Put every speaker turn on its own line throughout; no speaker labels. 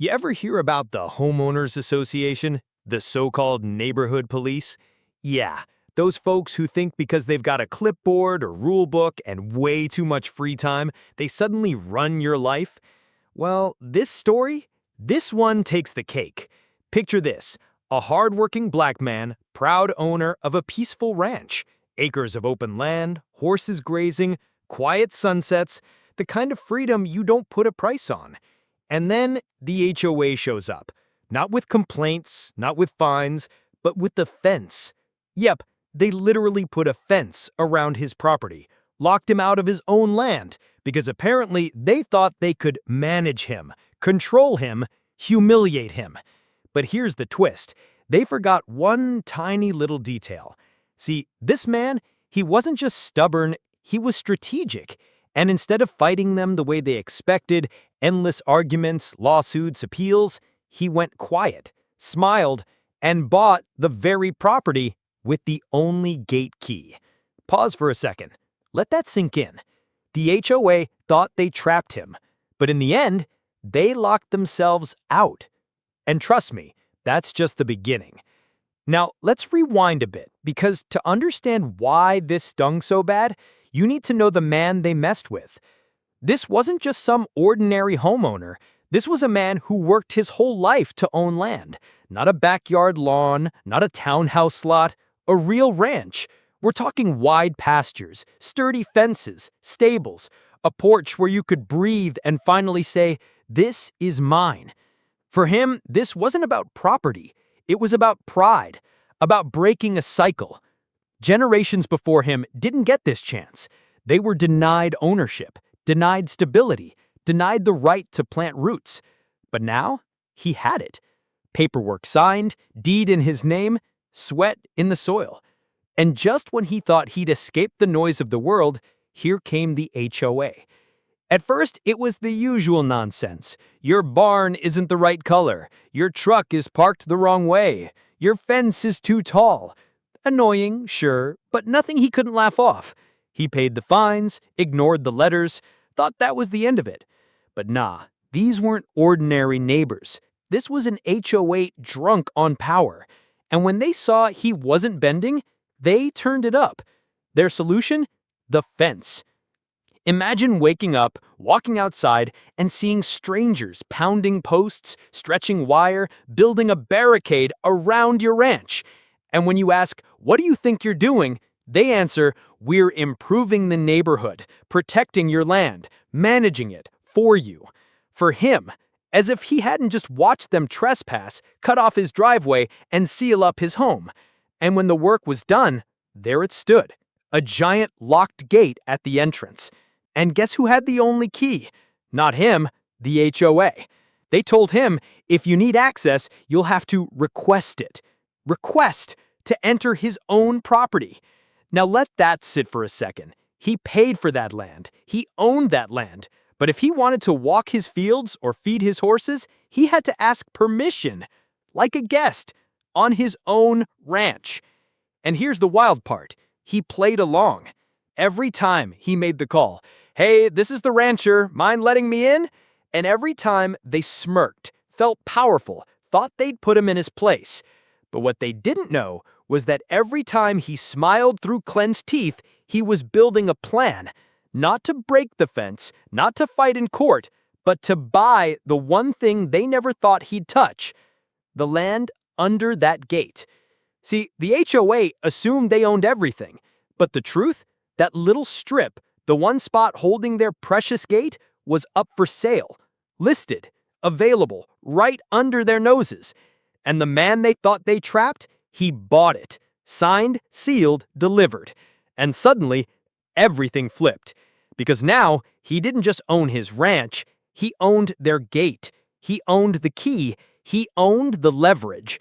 You ever hear about the homeowners association, the so-called neighborhood police? Yeah, those folks who think because they've got a clipboard or rule book and way too much free time, they suddenly run your life? Well, this one takes the cake. Picture this, a hardworking black man, proud owner of a peaceful ranch. Acres of open land, horses grazing, quiet sunsets, the kind of freedom you don't put a price on. And then the HOA shows up. Not with complaints, not with fines, but with the fence. Yep, they literally put a fence around his property, locked him out of his own land, because apparently they thought they could manage him, control him, humiliate him. But here's the twist. They forgot one tiny little detail. See, this man, he wasn't just stubborn, he was strategic. And instead of fighting them the way they expected, endless arguments, lawsuits, appeals, he went quiet, smiled, and bought the very property with the only gate key. Pause for a second. Let that sink in. The HOA thought they trapped him, but in the end, they locked themselves out. And trust me, that's just the beginning. Now, let's rewind a bit, because to understand why this stung so bad, you need to know the man they messed with. This wasn't just some ordinary homeowner. This was a man who worked his whole life to own land. Not a backyard lawn, not a townhouse lot, a real ranch. We're talking wide pastures, sturdy fences, stables, a porch where you could breathe and finally say, "This is mine." For him, this wasn't about property. It was about pride, about breaking a cycle. Generations before him didn't get this chance. They were denied ownership, denied stability, denied the right to plant roots. But now, he had it. Paperwork signed, deed in his name, sweat in the soil. And just when he thought he'd escaped the noise of the world, here came the HOA. At first, it was the usual nonsense. Your barn isn't the right color. Your truck is parked the wrong way. Your fence is too tall. Annoying, sure, but nothing he couldn't laugh off. He paid the fines, ignored the letters, thought that was the end of it. But nah, these weren't ordinary neighbors. This was an HOA drunk on power. And when they saw he wasn't bending, they turned it up. Their solution? The fence. Imagine waking up, walking outside, and seeing strangers pounding posts, stretching wire, building a barricade around your ranch. And when you ask, "What do you think you're doing?" they answer, "We're improving the neighborhood, protecting your land, managing it for you." For him, as if he hadn't just watched them trespass, cut off his driveway, and seal up his home. And when the work was done, there it stood, a giant locked gate at the entrance. And guess who had the only key? Not him, the HOA. They told him, if you need access, you'll have to request it. Request to enter his own property. Now let that sit for a second. He paid for that land. He owned that land. But if he wanted to walk his fields or feed his horses, he had to ask permission, like a guest, on his own ranch. And here's the wild part. He played along. Every time he made the call, "Hey, this is the rancher, mind letting me in?" And every time they smirked, felt powerful, thought they'd put him in his place. But what they didn't know was that every time he smiled through clenched teeth, he was building a plan, not to break the fence, not to fight in court, but to buy the one thing they never thought he'd touch, the land under that gate. See, the HOA assumed they owned everything, but the truth? That little strip, the one spot holding their precious gate, was up for sale, listed, available, right under their noses. And the man they thought they trapped, he bought it, signed, sealed, delivered. And suddenly, everything flipped. Because now, he didn't just own his ranch, he owned their gate. He owned the key. He owned the leverage.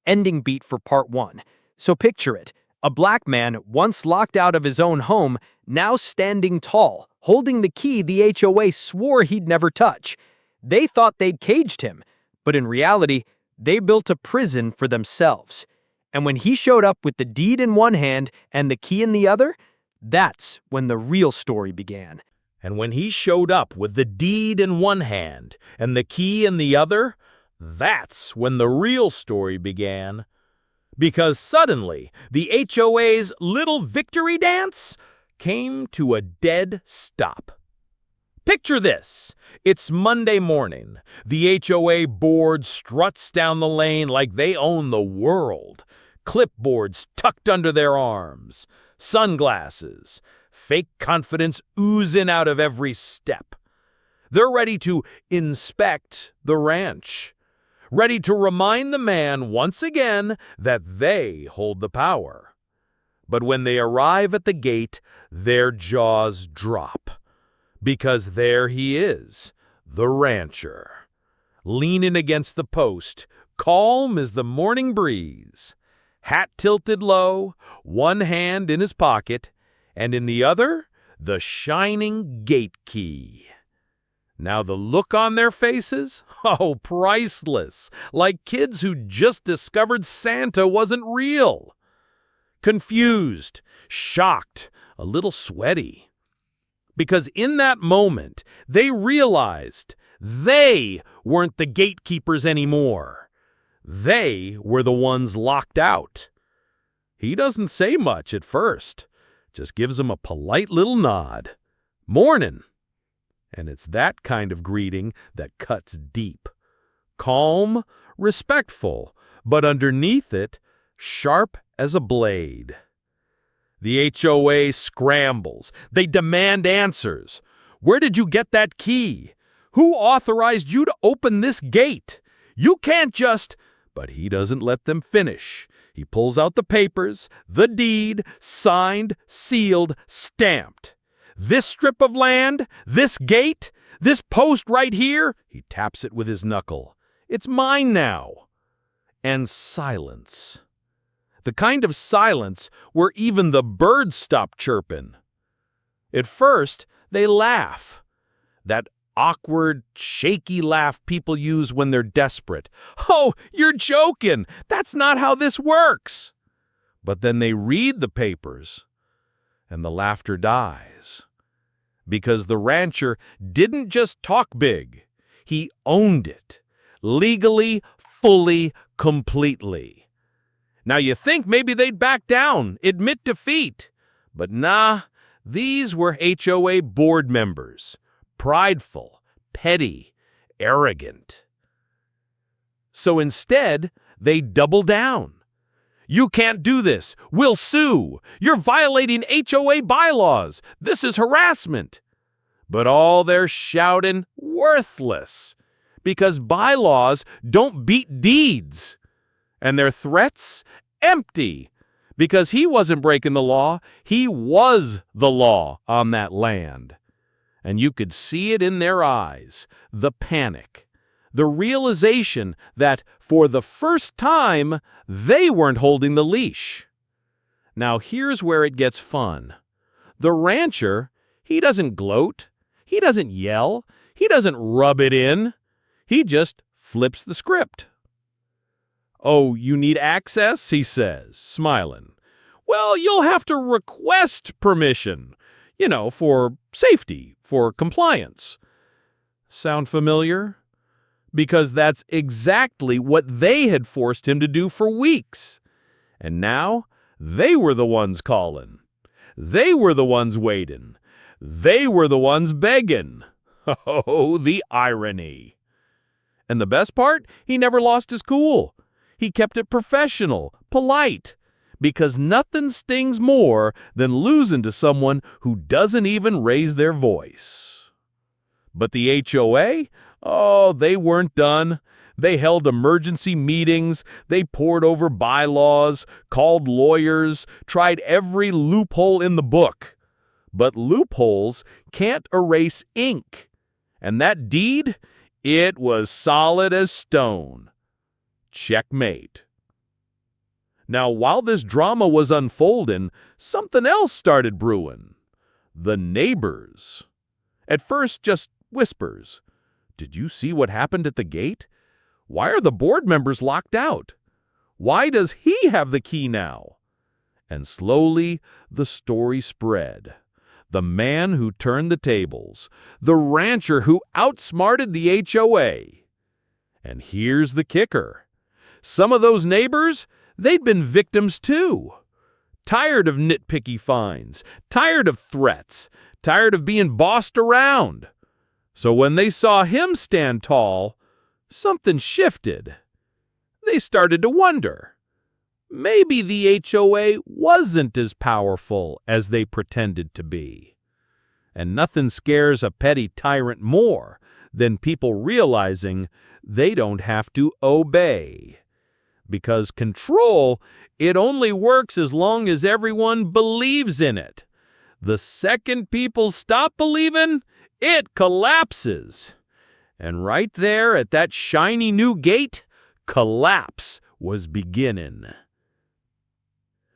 Ending beat for part one. So picture it. A black man, once locked out of his own home, now standing tall, holding the key the HOA swore he'd never touch. They thought they'd caged him, but in reality, they built a prison for themselves. And when he showed up with the deed in one hand and the key in the other, that's when the real story began.
And when he showed up with the deed in one hand and the key in the other, That's when the real story began. Because suddenly, the HOA's little victory dance came to a dead stop. Picture this. It's Monday morning. The HOA board struts down the lane like they own the world. Clipboards tucked under their arms. Sunglasses. Fake confidence oozing out of every step. They're ready to inspect the ranch. Ready to remind the man once again that they hold the power. But when they arrive at the gate, their jaws drop. Because there he is, the rancher, leaning against the post, calm as the morning breeze, hat tilted low, one hand in his pocket, and in the other, the shining gate key. Now the look on their faces? Oh, priceless, like kids who just discovered Santa wasn't real. Confused, shocked, a little sweaty. Because in that moment, they realized they weren't the gatekeepers anymore. They were the ones locked out. He doesn't say much at first, just gives them a polite little nod. Morning. And it's that kind of greeting that cuts deep. Calm, respectful, but underneath it, sharp as a blade. The HOA scrambles. They demand answers. Where did you get that key? Who authorized you to open this gate? You can't just... But he doesn't let them finish. He pulls out the papers, the deed, signed, sealed, stamped. This strip of land, this gate, this post right here, he taps it with his knuckle. It's mine now. And silence. The kind of silence where even the birds stop chirping. At first, they laugh. That awkward, shaky laugh people use when they're desperate. Oh, you're joking. That's not how this works. But then they read the papers, and the laughter dies. Because the rancher didn't just talk big. He owned it. Legally, fully, completely. Now you think maybe they'd back down, admit defeat. But nah, these were HOA board members. Prideful, petty, arrogant. So instead, they double down. You can't do this. We'll sue. You're violating HOA bylaws. This is harassment. But all their shouting, worthless. Because bylaws don't beat deeds. And their threats, empty. Because he wasn't breaking the law. He was the law on that land. And you could see it in their eyes, the panic. The realization that, for the first time, they weren't holding the leash. Now here's where it gets fun. The rancher, he doesn't gloat, he doesn't yell, he doesn't rub it in. He just flips the script. Oh, you need access, he says, smiling. Well, you'll have to request permission, for safety, for compliance. Sound familiar? Because that's exactly what they had forced him to do for weeks. And now, they were the ones calling. They were the ones waiting. They were the ones begging. Oh, the irony. And the best part? He never lost his cool. He kept it professional, polite. Because nothing stings more than losing to someone who doesn't even raise their voice. But the HOA? Oh, they weren't done. They held emergency meetings, they pored over bylaws, called lawyers, tried every loophole in the book. But loopholes can't erase ink. And that deed, it was solid as stone. Checkmate. Now, while this drama was unfolding, something else started brewing. The neighbors. At first, just whispers. Did you see what happened at the gate? Why are the board members locked out? Why does he have the key now? And slowly, the story spread. The man who turned the tables. The rancher who outsmarted the HOA. And here's the kicker. Some of those neighbors, they'd been victims too. Tired of nitpicky fines, tired of threats, tired of being bossed around. So when they saw him stand tall, something shifted. They started to wonder. Maybe the HOA wasn't as powerful as they pretended to be. And nothing scares a petty tyrant more than people realizing they don't have to obey. Because control, it only works as long as everyone believes in it. The second people stop believing, it collapses. And right there at that shiny new gate, collapse was beginning.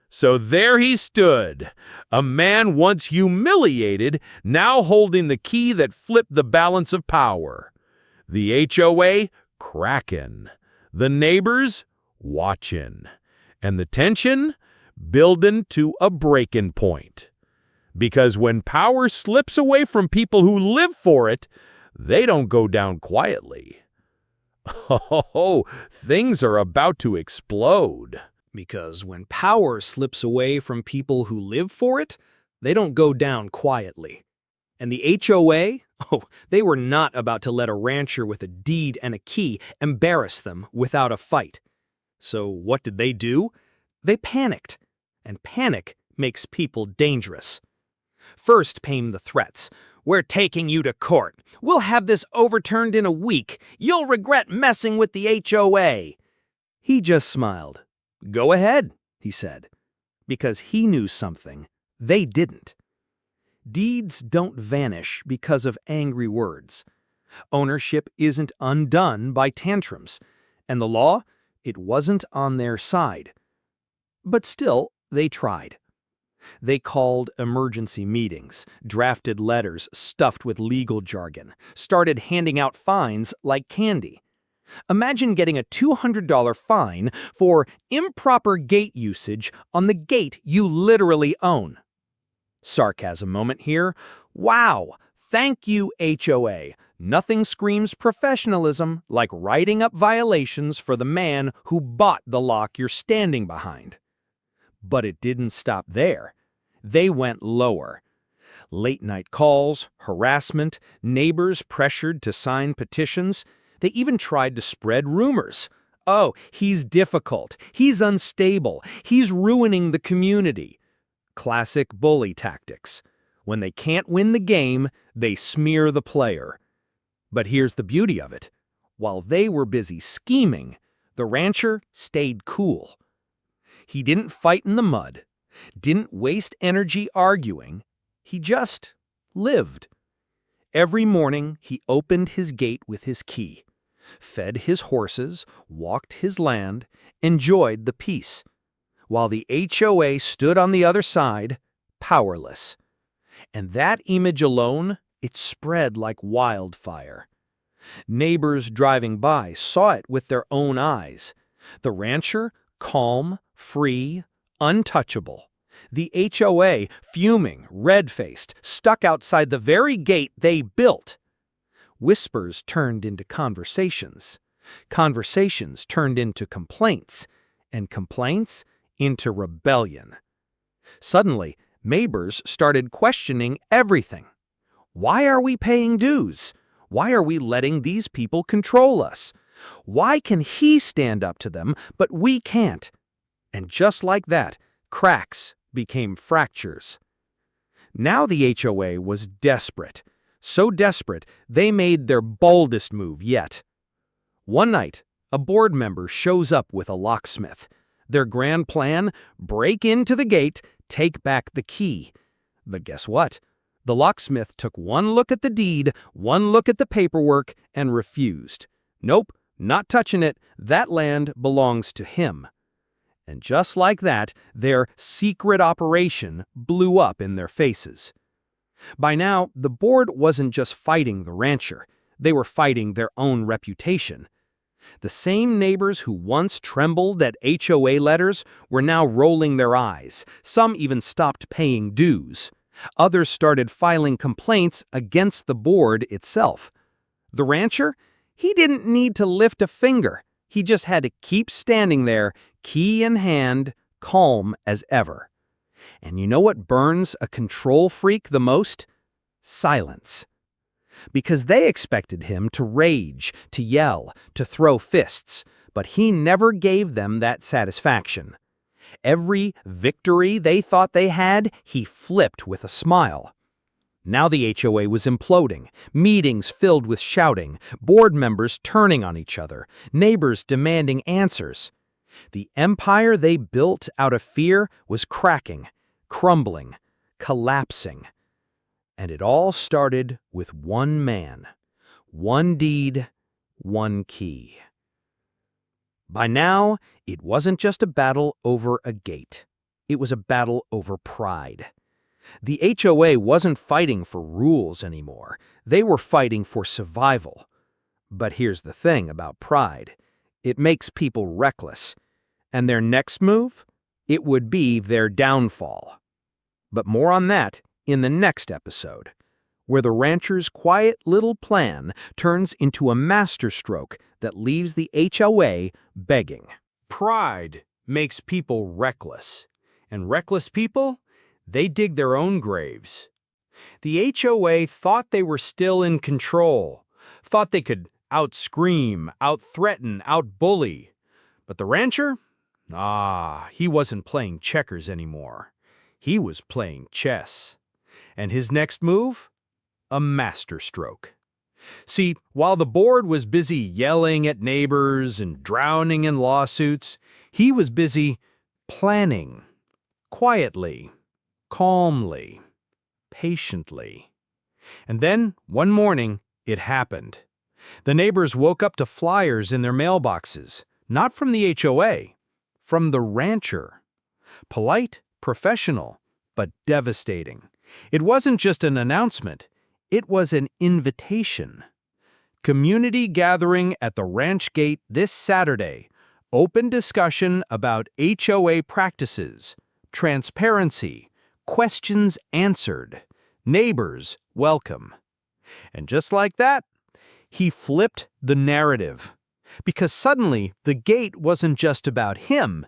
So there he stood, a man once humiliated, now holding the key that flipped the balance of power. The HOA cracking, the neighbors watching, and the tension building to a breaking point. Because when power slips away from people who live for it, they don't go down quietly. Oh, things are about to explode.
Because when power slips away from people who live for it, they don't go down quietly. And the HOA, they were not about to let a rancher with a deed and a key embarrass them without a fight. So what did they do? They panicked. And panic makes people dangerous. First came the threats. "We're taking you to court. We'll have this overturned in a week. You'll regret messing with the HOA." He just smiled. "Go ahead," he said, because he knew something they didn't. Deeds don't vanish because of angry words. Ownership isn't undone by tantrums, and the law, it wasn't on their side. But still, they tried. They called emergency meetings, drafted letters stuffed with legal jargon, started handing out fines like candy. Imagine getting a $200 fine for improper gate usage on the gate you literally own. Sarcasm moment here. Wow, thank you, HOA. Nothing screams professionalism like writing up violations for the man who bought the lock you're standing behind. But it didn't stop there. They went lower. Late-night calls, harassment, neighbors pressured to sign petitions. They even tried to spread rumors. "Oh, he's difficult. He's unstable. He's ruining the community." Classic bully tactics. When they can't win the game, they smear the player. But here's the beauty of it. While they were busy scheming, the rancher stayed cool. He didn't fight in the mud, didn't waste energy arguing. He just lived. Every morning, he opened his gate with his key, fed his horses, walked his land, enjoyed the peace, while the HOA stood on the other side, powerless. And that image alone, it spread like wildfire. Neighbors driving by saw it with their own eyes. The rancher, calm, free, untouchable. The HOA, fuming, red-faced, stuck outside the very gate they built. Whispers turned into conversations. Conversations turned into complaints. And complaints into rebellion. Suddenly, neighbors started questioning everything. Why are we paying dues? Why are we letting these people control us? Why can he stand up to them, but we can't? And just like that, cracks became fractures. Now the HOA was desperate. So desperate, they made their boldest move yet. One night, a board member shows up with a locksmith. Their grand plan? Break into the gate, take back the key. But guess what? The locksmith took one look at the deed, one look at the paperwork, and refused. Nope, not touching it. That land belongs to him. And just like that, their secret operation blew up in their faces. By now, the board wasn't just fighting the rancher. They were fighting their own reputation. The same neighbors who once trembled at HOA letters were now rolling their eyes. Some even stopped paying dues. Others started filing complaints against the board itself. The rancher, He didn't need to lift a finger. He just had to keep standing there, key in hand, calm as ever. And you know what burns a control freak the most? Silence. Because they expected him to rage, to yell, to throw fists, but he never gave them that satisfaction. Every victory they thought they had, he flipped with a smile. Now the HOA was imploding, meetings filled with shouting, board members turning on each other, neighbors demanding answers. The empire they built out of fear was cracking, crumbling, collapsing. And it all started with one man, one deed, one key. By now, it wasn't just a battle over a gate. It was a battle over pride. The HOA wasn't fighting for rules anymore. They were fighting for survival. But here's the thing about pride. It makes people reckless. And their next move? It would be their downfall. But more on that in the next episode, where the rancher's quiet little plan turns into a masterstroke that leaves the HOA begging.
Pride makes people reckless. And reckless people, they dig their own graves. The HOA thought they were still in control, thought they could out-scream, out-threaten, out-bully. But the rancher? He wasn't playing checkers anymore. He was playing chess. And his next move? A masterstroke. See, while the board was busy yelling at neighbors and drowning in lawsuits, he was busy planning. Quietly, calmly, patiently. And then, one morning, it happened. The neighbors woke up to flyers in their mailboxes, not from the HOA, from the rancher. Polite, professional, but devastating. It wasn't just an announcement, it was an invitation. Community gathering at the ranch gate this Saturday. Open discussion about HOA practices, transparency, questions answered, neighbors welcome. And just like that, he flipped the narrative. Because suddenly, the gate wasn't just about him,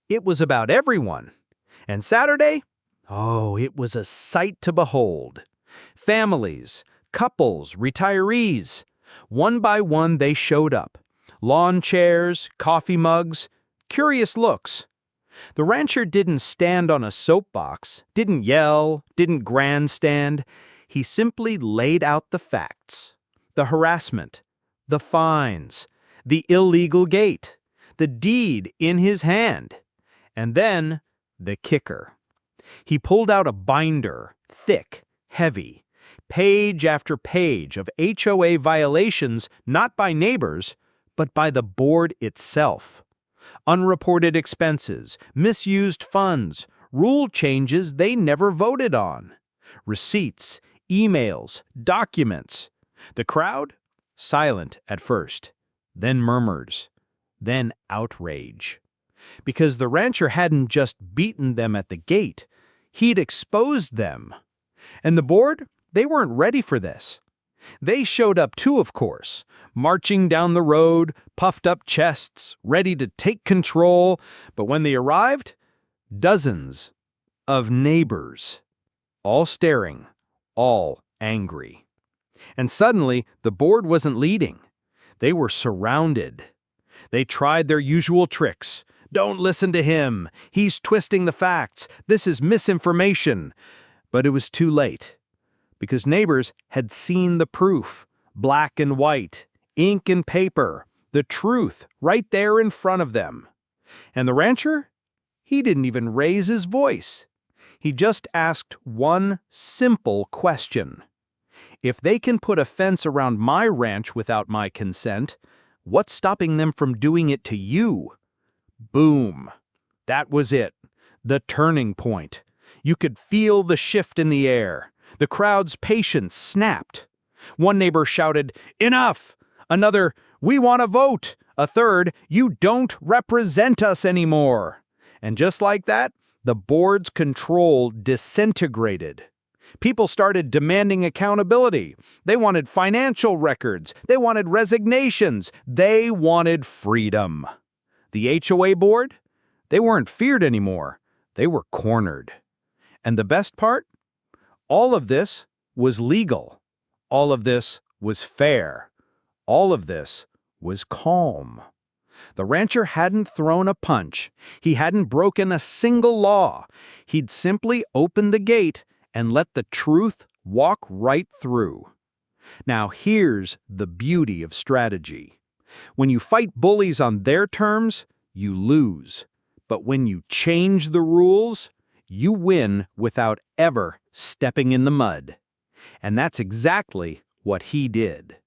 it was about everyone. And Saturday? Oh, it was a sight to behold. Families, couples, retirees. One by one they showed up. Lawn chairs, coffee mugs, curious looks. The rancher didn't stand on a soapbox, didn't yell, didn't grandstand. He simply laid out the facts. The harassment, the fines, the illegal gate, the deed in his hand. And then, the kicker. He pulled out a binder, thick, heavy, page after page of HOA violations not by neighbors, but by the board itself. Unreported expenses, misused funds, rule changes they never voted on. Receipts, emails, documents. The crowd? Silent at first, then murmurs, then outrage. Because the rancher hadn't just beaten them at the gate, he'd exposed them. And the board, they weren't ready for this. They showed up too, of course, marching down the road, puffed up chests, ready to take control. But when they arrived, dozens of neighbors, all staring, all angry. And suddenly, the board wasn't leading. They were surrounded. They tried their usual tricks. Don't listen to him. He's twisting the facts. This is misinformation. But it was too late. Because neighbors had seen the proof, black and white, ink and paper, the truth right there in front of them. And the rancher? He didn't even raise his voice. He just asked one simple question. If they can put a fence around my ranch without my consent, what's stopping them from doing it to you? Boom. That was it. The turning point. You could feel the shift in the air. The crowd's patience snapped. One neighbor shouted, "Enough!" Another, "We want a vote!" A third, "You don't represent us anymore!" And just like that, the board's control disintegrated.
People started demanding accountability. They wanted financial records. They wanted resignations. They wanted freedom. The HOA board? They weren't feared anymore. They were cornered. And the best part? All of this was legal. All of this was fair. All of this was calm. The rancher hadn't thrown a punch. He hadn't broken a single law. He'd simply opened the gate and let the truth walk right through. Now here's the beauty of strategy. When you fight bullies on their terms, you lose. But when you change the rules, you win without ever stepping in the mud. And that's exactly what he did.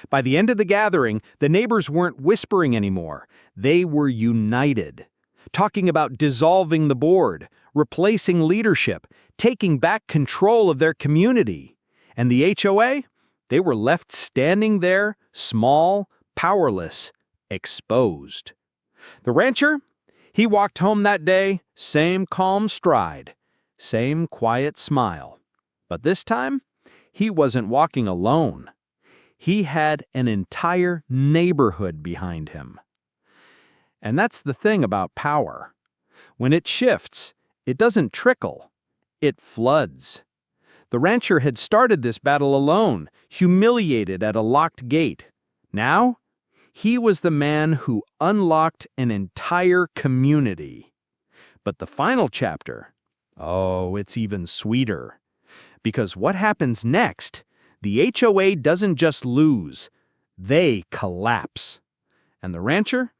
By the end of the gathering, the neighbors weren't whispering anymore. They were united, talking about dissolving the board, replacing leadership, taking back control of their community. And the HOA? They were left standing there, small, powerless, exposed. The rancher? He walked home that day, same calm stride, same quiet smile. But this time, he wasn't walking alone. He had an entire neighborhood behind him. And that's the thing about power. When it shifts, it doesn't trickle, it floods. The rancher had started this battle alone, humiliated at a locked gate. Now, he was the man who unlocked an entire community. But the final chapter, oh, it's even sweeter. Because what happens next? The HOA doesn't just lose, they collapse. And the rancher?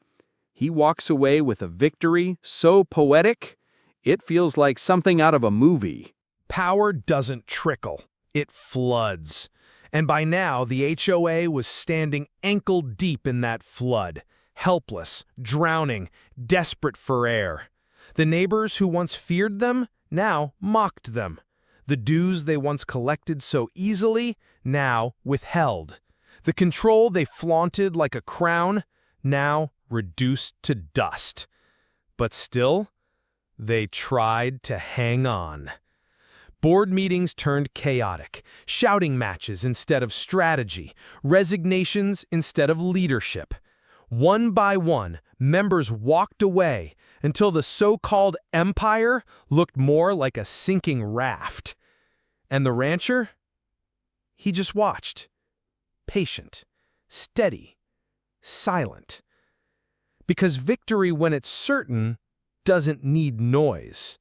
He walks away with a victory so poetic, it feels like something out of a movie.
Power doesn't trickle, it floods. And by now, the HOA was standing ankle-deep in that flood, helpless, drowning, desperate for air. The neighbors who once feared them now mocked them. The dues they once collected so easily now withheld. The control they flaunted like a crown now reduced to dust. But still, they tried to hang on. Board meetings turned chaotic, shouting matches instead of strategy, resignations instead of leadership. One by one, members walked away until the so-called empire looked more like a sinking raft. And the rancher? He just watched, patient, steady, silent. Because victory, when it's certain, doesn't need noise.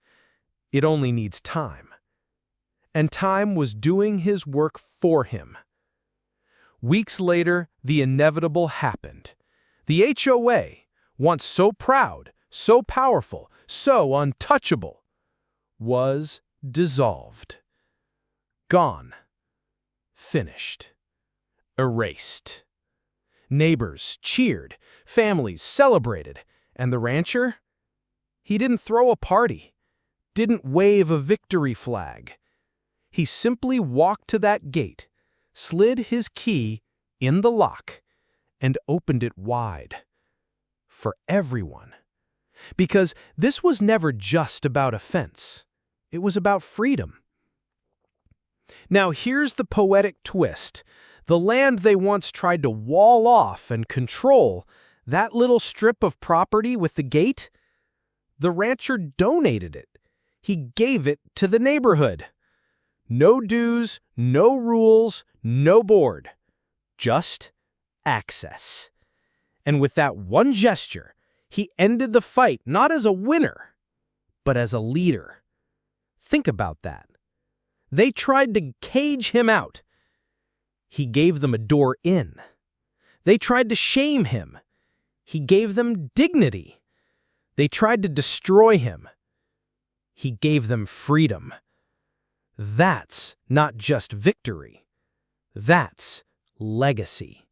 It only needs time. And time was doing his work for him. Weeks later, the inevitable happened. The HOA, once so proud, so powerful, so untouchable, was dissolved. Gone. Finished. Erased. Neighbors cheered, families celebrated, and the rancher? He didn't throw a party, didn't wave a victory flag. He simply walked to that gate, slid his key in the lock, and opened it wide. For everyone. Because this was never just about offense. It was about freedom. Now here's the poetic twist. The land they once tried to wall off and control, that little strip of property with the gate, the rancher donated it. He gave it to the neighborhood. No dues, no rules, no board. Just access. And with that one gesture, he ended the fight not as a winner, but as a leader. Think about that. They tried to cage him out. He gave them a door in. They tried to shame him. He gave them dignity. They tried to destroy him. He gave them freedom. That's not just victory. That's legacy.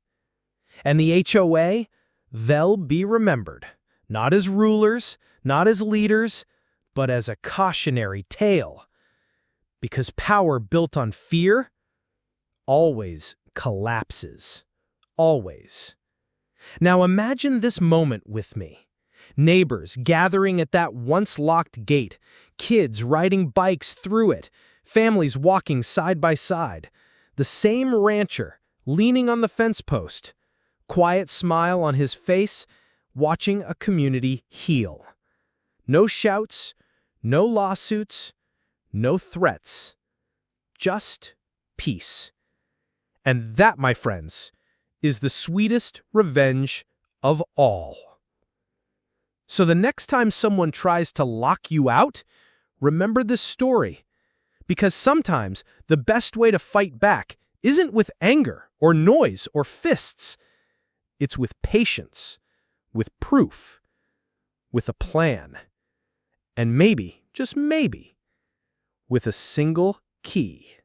And the HOA, they'll be remembered, not as rulers, not as leaders, but as a cautionary tale. Because power built on fear always collapses. Always. Now imagine this moment with me. Neighbors gathering at that once locked gate, kids riding bikes through it, families walking side by side, the same rancher leaning on the fence post, quiet smile on his face, watching a community heal. No shouts, no lawsuits, no threats, just peace. And that, my friends, is the sweetest revenge of all. So the next time someone tries to lock you out, remember this story. Because sometimes the best way to fight back isn't with anger or noise or fists. It's with patience, with proof, with a plan, and maybe, just maybe, with a single key.